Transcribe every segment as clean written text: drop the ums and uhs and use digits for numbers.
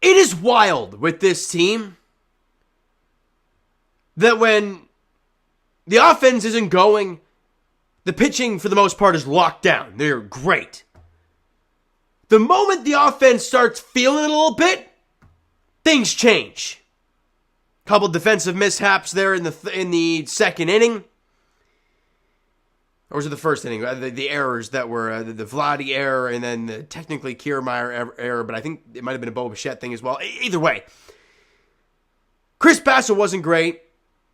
It is wild with this team that when the offense isn't going, the pitching for the most part is locked down. They're great. The moment the offense starts feeling a little bit, things change. Couple defensive mishaps there in the second inning. Or was it the first inning? The errors that were the Vladdy error and then the technically Kiermaier error, but I think it might have been a Bo Bichette thing as well. Either way, Chris Bassett wasn't great.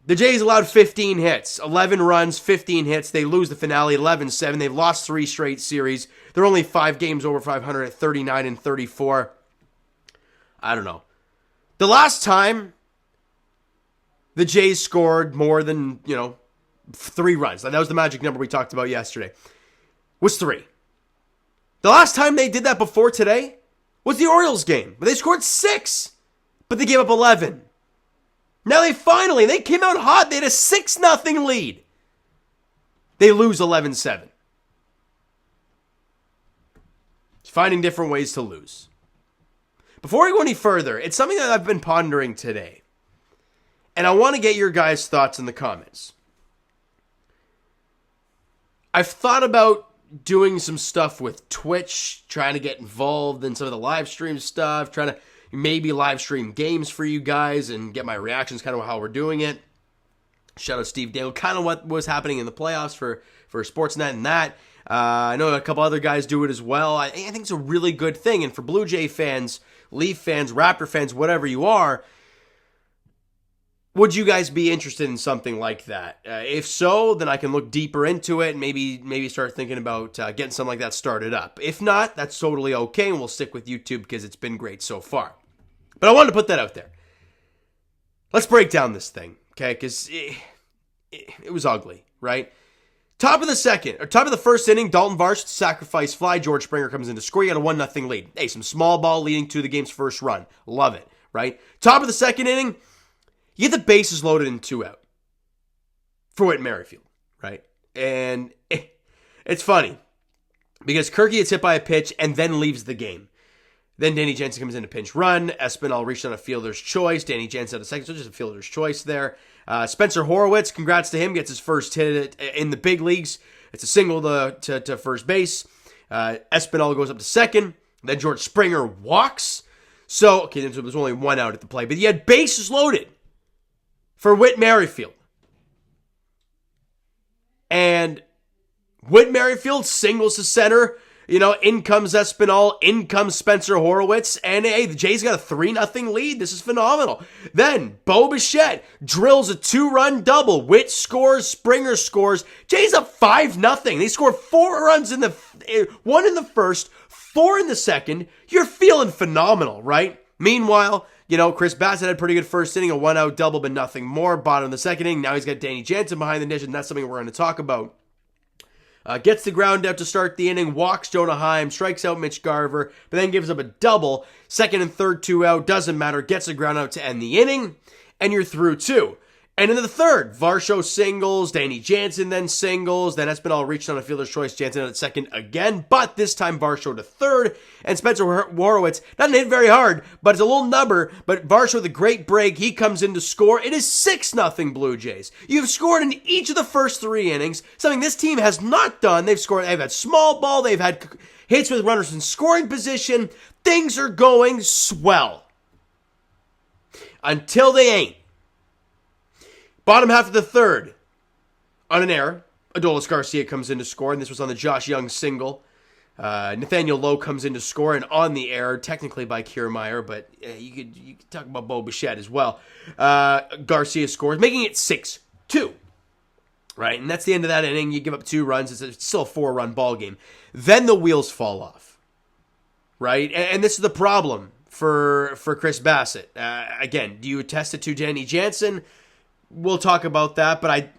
The Jays allowed 15 hits, 11 runs, 15 hits. They lose the finale 11-7. They've lost 3 straight series. They're only 5 games over 500 at 39-34. I don't know. The last time the Jays scored more than, 3 runs, that was the magic number we talked about yesterday, was 3. The last time they did that before today was the Orioles game, where they scored 6, but they gave up 11. Now they came out hot. They had a 6-0 lead. They lose 11-7. Finding different ways to lose. Before we go any further, it's something that I've been pondering today. And I want to get your guys' thoughts in the comments. I've thought about doing some stuff with Twitch, trying to get involved in some of the live stream stuff, trying to maybe live stream games for you guys and get my reactions, kind of how we're doing it. Shout out Steve Dale, kind of what was happening in the playoffs for Sportsnet and that. I know a couple other guys do it as well. I think it's a really good thing. And for Blue Jay fans, Leaf fans, Raptor fans, whatever you are, would you guys be interested in something like that? If so, then I can look deeper into it and maybe start thinking about getting something like that started up. If not, that's totally okay, and we'll stick with YouTube because it's been great so far. But I wanted to put that out there. Let's break down this thing, okay? Because it was ugly, right? Top of the first inning, Dalton Varsho sacrifice fly. George Springer comes in to score. You got a 1-0 lead. Hey, some small ball leading to the game's first run. Love it, right? Top of the second inning, you get the bases loaded and 2 out for Whit Merrifield, right? And it's funny because Kirky gets hit by a pitch and then leaves the game. Then Danny Jansen comes in to pinch run. Espinal reached on a fielder's choice. Danny Jansen at a second, so just a fielder's choice there. Spencer Horowitz, congrats to him, gets his first hit in the big leagues. It's a single to first base. Espinal goes up to second. Then George Springer walks. So, okay, there was only 1 out at the play, but he had bases loaded for Whit Merrifield. And Whit Merrifield singles to center. In comes Espinal, in comes Spencer Horowitz, and hey, the Jays got a 3-0 lead. This is phenomenal. Then, Bo Bichette drills a 2-run double. Whit scores, Springer scores. Jays up 5-0. They score 4 runs 1 in the first, 4 in the second. You're feeling phenomenal, right? Meanwhile, Chris Bassett had a pretty good first inning, a 1-out double, but nothing more. Bottom of the second inning, now he's got Danny Jansen behind the dish, and that's something we're going to talk about. Gets the ground out to start the inning, walks Jonah Heim, strikes out Mitch Garver, but then gives up a double. Second and third, 2 out, doesn't matter, gets the ground out to end the inning, and you're through 2. And in the third, Varsho singles, Danny Jansen then singles, then Espinal reached on a fielder's choice, Jansen at second again, but this time Varsho to third, and Spencer Horowitz doesn't hit very hard, but it's a little number, but Varsho with a great break, he comes in to score. It is 6-0 Blue Jays. You've scored in each of the first 3 innings, something this team has not done. They've had small ball, they've had hits with runners in scoring position. Things are going swell. Until they ain't. Bottom half of the third, on an error, Adolis Garcia comes in to score, and this was on the Josh Young single. Nathaniel Lowe comes in to score, and on the error, technically by Kiermaier, but you could talk about Bo Bichette as well. Garcia scores, making it 6-2, right? And that's the end of that inning. You give up 2 runs. It's still a 4-run ball game. Then the wheels fall off, right? And this is the problem for Chris Bassett. Again, do you attest it to Danny Jansen? We'll talk about that, but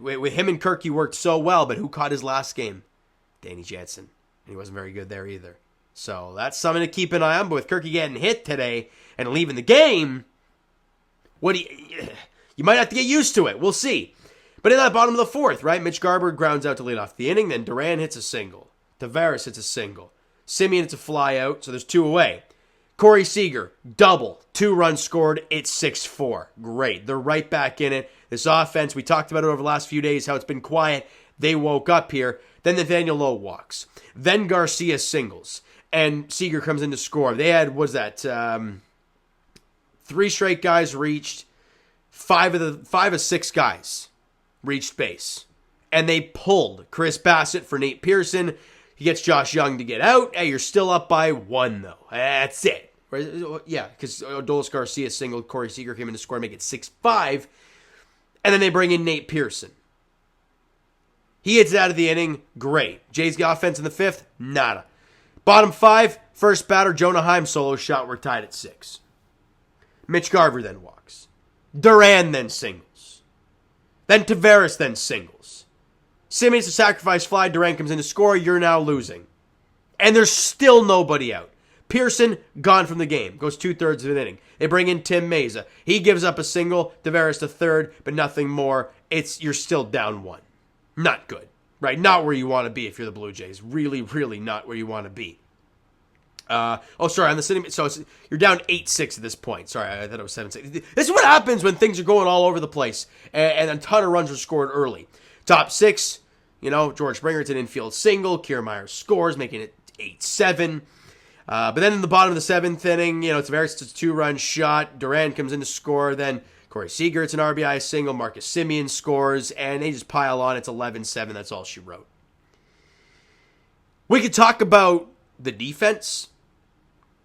with him and Kirky worked so well, but who caught his last game? Danny Jansen. And he wasn't very good there either. So that's something to keep an eye on, but with Kirky getting hit today and leaving the game, you might have to get used to it. We'll see. But in that bottom of the fourth, right, Mitch Garber grounds out to lead off the inning, then Duran hits a single. Tavares hits a single. Simeon hits a fly out, so there's 2 away. Corey Seager, double, 2 runs scored, it's 6-4. Great. They're right back in it. This offense, we talked about it over the last few days, how it's been quiet. They woke up here. Then Nathaniel Lowe walks. Then Garcia singles. And Seager comes in to score. They had, 3 straight guys reached. 5 of 6 guys reached base. And they pulled Chris Bassett for Nate Pearson. He gets Josh Young to get out. Hey, you're still up by 1, though. That's it. Yeah, because Adolis Garcia singled. Corey Seager came in to score and make it 6-5. And then they bring in Nate Pearson. He hits it out of the inning. Great. Jays got offense in the 5th. Nada. Bottom 5, first batter, Jonah Heim solo shot. We're tied at 6. Mitch Garver then walks. Duran then singles. Then Taveras then singles. Simmons a sacrifice fly. Duran comes in to score. You're now losing. And there's still nobody out. Pearson, gone from the game. Goes 2/3 of an inning. They bring in Tim Meza. He gives up a single. Taveras to third, but nothing more. You're still down 1. Not good. Right? Not where you want to be if you're the Blue Jays. Really, really not where you want to be. On the city. So you're down 8-6 at this point. Sorry, I thought it was 7-6. This is what happens when things are going all over the place and a ton of runs are scored early. Top 6, George Springer, it's an infield single. Kiermaier scores, making it 8-7. But then in the bottom of the 7th inning, it's a 2-run shot. Duran comes in to score. Then Corey Seager, it's an RBI single. Marcus Semien scores, and they just pile on. It's 11-7. That's all she wrote. We could talk about the defense.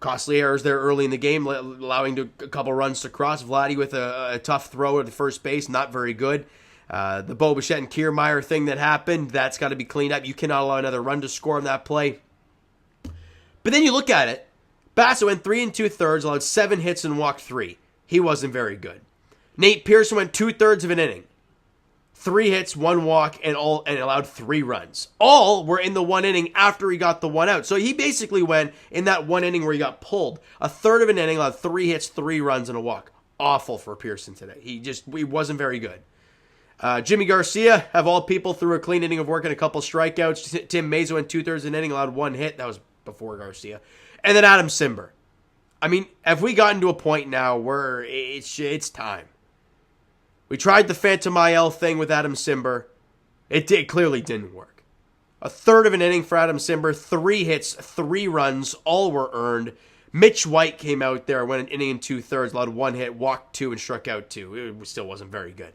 Costly errors there early in the game, allowing a couple runs to cross. Vladdy with a tough throw at the first base, not very good. The Bo Bichette and Kiermaier thing that happened, that's got to be cleaned up. You cannot allow another run to score on that play. But then you look at it. Bassett went 3 2/3, allowed 7 hits and walked 3. He wasn't very good. Nate Pearson went 2/3 of an inning. 3 hits, 1 walk, and allowed 3 runs. All were in the 1 inning after he got the 1 out. So he basically went in that 1 inning where he got pulled. A third of an inning, allowed 3 hits, 3 runs, and a walk. Awful for Pearson today. He wasn't very good. Jimmy Garcia, of all people, threw a clean inning of work and a couple strikeouts. Tim Meza went 2/3 of an inning, allowed 1 hit. That was before Garcia. And then Adam Simber. I mean, have we gotten to a point now where it's time? We tried the Phantom IL thing with Adam Simber. It clearly didn't work. A third of an inning for Adam Simber. 3 hits, 3 runs. All were earned. Mitch White came out there, went an inning and 2/3, allowed 1 hit, walked 2, and struck out 2. It still wasn't very good.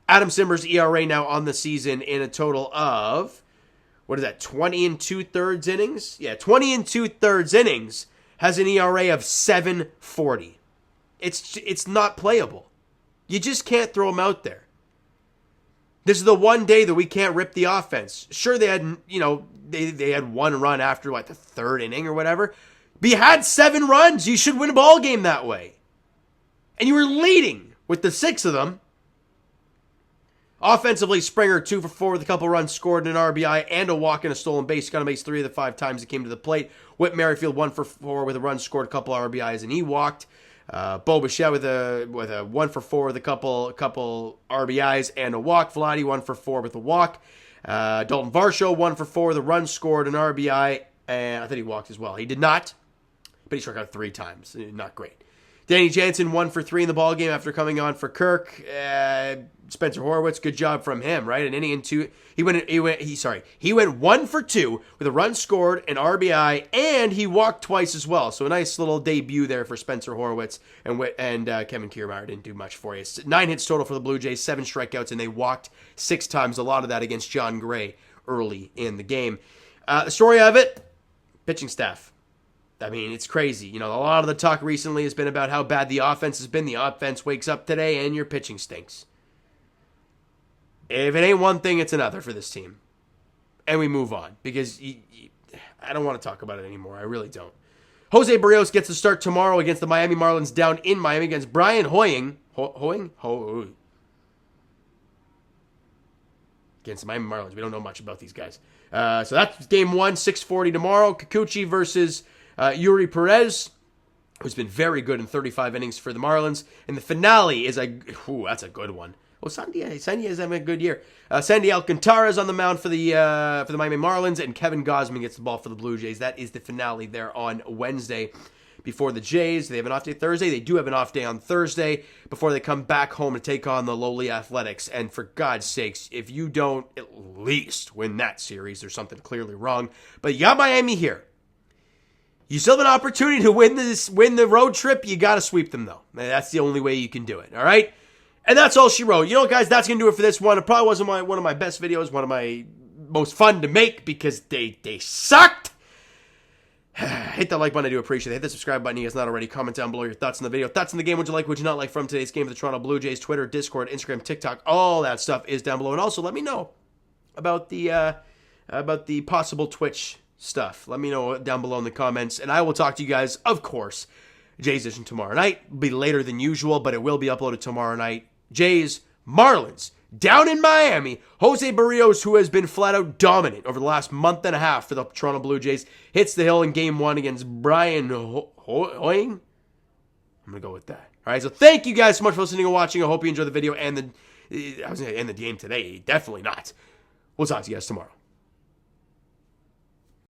Adam Simber's ERA now on the season in a total of, 20 2/3 innings? Yeah, 20 2/3 innings has an ERA of 7.40. It's not playable. You just can't throw him out there. This is the one day that we can't rip the offense. Sure, they had, they had 1 run after, the 3rd inning or whatever. But you had 7 runs. You should win a ball game that way. And you were leading with the 6 of them. Offensively, Springer 2 for 4 with a couple runs scored, and an RBI and a walk and a stolen base. Got on base 3 of the 5 times he came to the plate. Whit Merrifield 1 for 4 with a run scored, a couple RBIs, and he walked. Bo Bichette with a 1 for 4 with a couple RBIs and a walk. Vladdy 1 for 4 with a walk. Dalton Varsho 1 for 4 with a run scored, an RBI, and I thought he walked as well. He did not, but he struck out 3 times. Not great. Danny Jansen 1 for 3 in the ballgame after coming on for Kirk. Spencer Horwitz, good job from him, right? An inning and 2. He went 1 for 2 with a run scored, an RBI, and he walked twice as well. So a nice little debut there for Spencer Horwitz, and Kevin Kiermaier didn't do much for you. 9 hits total for the Blue Jays, 7 strikeouts, and they walked 6 times. A lot of that against John Gray early in the game. The story of it, pitching staff. I mean, it's crazy. A lot of the talk recently has been about how bad the offense has been. The offense wakes up today and your pitching stinks. If it ain't one thing, it's another for this team. And we move on because I don't want to talk about it anymore. I really don't. Jose Barrios gets to start tomorrow against the Miami Marlins down in Miami against Brian Hoying. Against the Miami Marlins. We don't know much about these guys. So that's game 1, 6:40 tomorrow. Kikuchi versus Yuri Perez, who's been very good in 35 innings for the Marlins. And the finale is that's a good one. Oh, Sandy is having a good year. Sandy Alcantara is on the mound for the Miami Marlins, and Kevin Gausman gets the ball for the Blue Jays. That is the finale there on Wednesday. before the Jays. They have an off day Thursday. They do have an off day on Thursday before they come back home to take on the lowly Athletics. And for God's sakes, if you don't at least win that series, there's something clearly wrong. But you got Miami here. You still have an opportunity to win the road trip. You got to sweep them, though. That's the only way you can do it, all right? And that's all she wrote. You know what, guys? That's going to do it for this one. It probably wasn't one of my best videos, one of my most fun to make because they sucked. Hit that like button. I do appreciate it. Hit the subscribe button. You guys not already. Comment down below your thoughts on the video. Thoughts on the game. Would you like, would you not like from today's game of the Toronto Blue Jays? Twitter, Discord, Instagram, TikTok. All that stuff is down below. And also let me know about the possible Twitch stuff. Let me know down below in the comments. And I will talk to you guys, of course, Jays edition tomorrow night. It'll be later than usual, but it will be uploaded tomorrow night. Jays, Marlins, down in Miami. Jose Barrios, who has been flat out dominant over the last month and a half for the Toronto Blue Jays, hits the hill in Game 1 against Brian Hoying. I'm going to go with that. All right, so thank you guys so much for listening and watching. I hope you enjoyed the video and I was going to end the game today. Definitely not. We'll talk to you guys tomorrow.